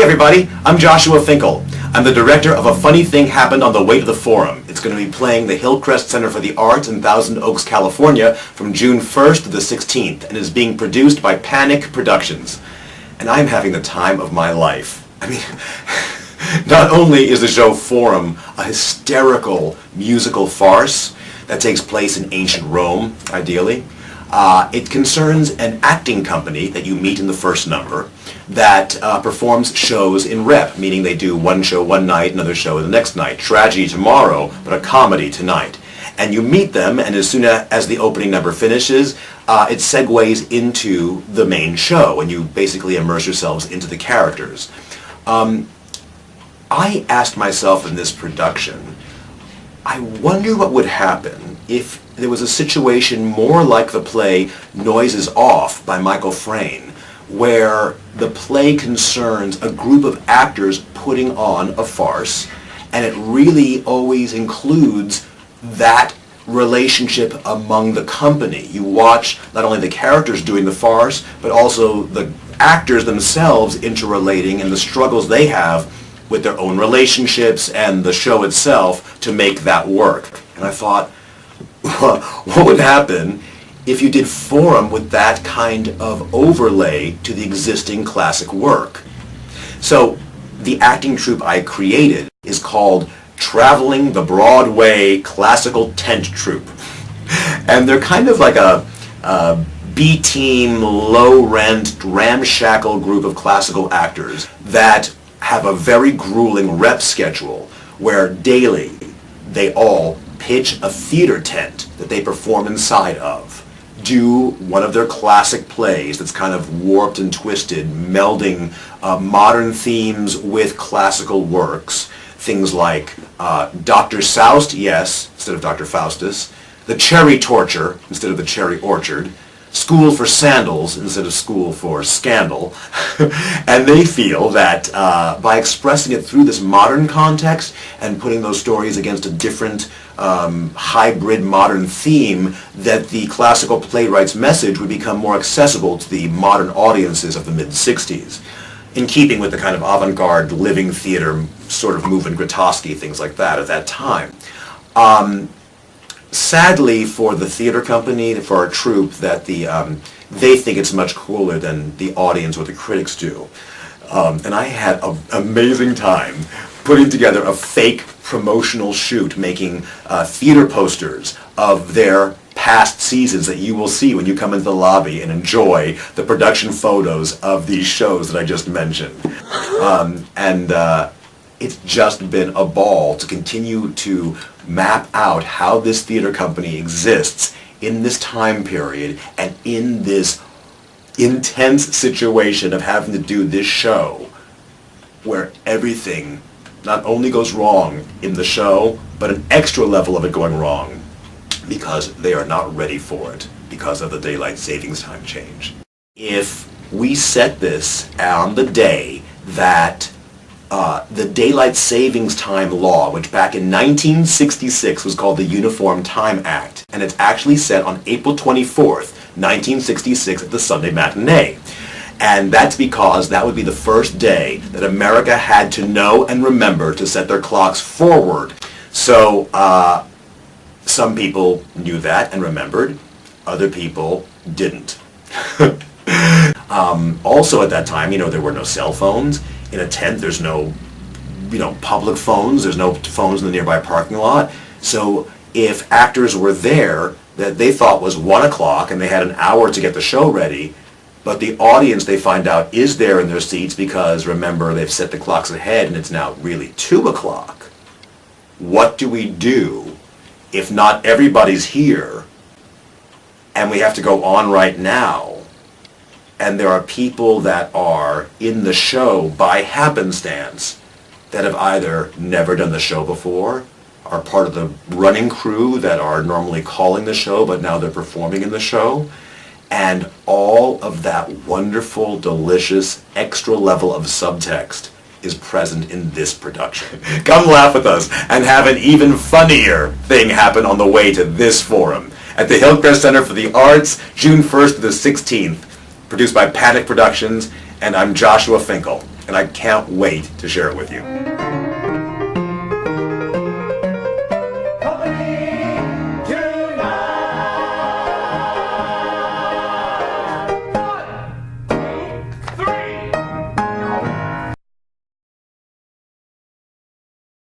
everybody, I'm Joshua Finkel. I'm the director of A Funny Thing Happened on the Way to the Forum. It's going to be playing the Hillcrest Center for the Arts in Thousand Oaks, California from June 1st to the 16th and is being produced by Panic Productions. And I'm having the time of my life. I mean, not only is the show Forum a hysterical musical farce that takes place in ancient Rome, ideally, it concerns an acting company that you meet in the first number that performs shows in rep, meaning they do one show one night, another show the next night. Tragedy tomorrow, but a comedy tonight. And you meet them, and as soon as the opening number finishes, it segues into the main show, and you basically immerse yourselves into the characters. I asked myself in this production, I wonder what would happen if there was a situation more like the play Noises Off by Michael Frayn, where the play concerns a group of actors putting on a farce, and it really always includes that relationship among the company. You watch not only the characters doing the farce, but also the actors themselves interrelating and the struggles they have with their own relationships and the show itself to make that work. And I thought, what would happen if you did Forum with that kind of overlay to the existing classic work? So the acting troupe I created is called Traveling the Broadway Classical Tent Troupe. And they're kind of like a B-team, low-rent, ramshackle group of classical actors that have a very grueling rep schedule where daily they all pitch a theater tent that they perform inside of, do one of their classic plays that's kind of warped and twisted, melding modern themes with classical works, things like Dr. Soust, yes, instead of Dr. Faustus, The Cherry Torture instead of The Cherry Orchard, School for Sandals instead of School for Scandal. And they feel that by expressing it through this modern context and putting those stories against a different hybrid modern theme, that the classical playwright's message would become more accessible to the modern audiences of the mid-60s, in keeping with the kind of avant-garde living theater sort of movement, Grotowski, things like that at that time. Sadly for the theater company, for our troupe, that they think it's much cooler than the audience or the critics do. And I had an amazing time putting together a fake promotional shoot, making theater posters of their past seasons that you will see when you come into the lobby and enjoy the production photos of these shows that I just mentioned. It's just been a ball to continue to map out how this theater company exists in this time period and in this intense situation of having to do this show where everything not only goes wrong in the show, but an extra level of it going wrong because they are not ready for it because of the daylight savings time change. If we set this on the day that the Daylight Savings Time Law, which back in 1966 was called the Uniform Time Act, and it's actually set on April 24th, 1966 at the Sunday matinee. And that's because that would be the first day that America had to know and remember to set their clocks forward. So some people knew that and remembered, other people didn't. Also at that time, there were no cell phones. In a tent, there's no, public phones. There's no phones in the nearby parking lot. So if actors were there that they thought was 1 o'clock and they had an hour to get the show ready, but the audience, they find out, is there in their seats because, remember, they've set the clocks ahead and it's now really 2 o'clock. What do we do if not everybody's here and we have to go on right now? And there are people that are in the show by happenstance that have either never done the show before, are part of the running crew that are normally calling the show, but now they're performing in the show. And all of that wonderful, delicious, extra level of subtext is present in this production. Come laugh with us and have an even funnier thing happen on the way to this forum at the Hillcrest Center for the Arts, June 1st to the 16th. Produced by Panic Productions, and I'm Joshua Finkel. and I can't wait to share it with you.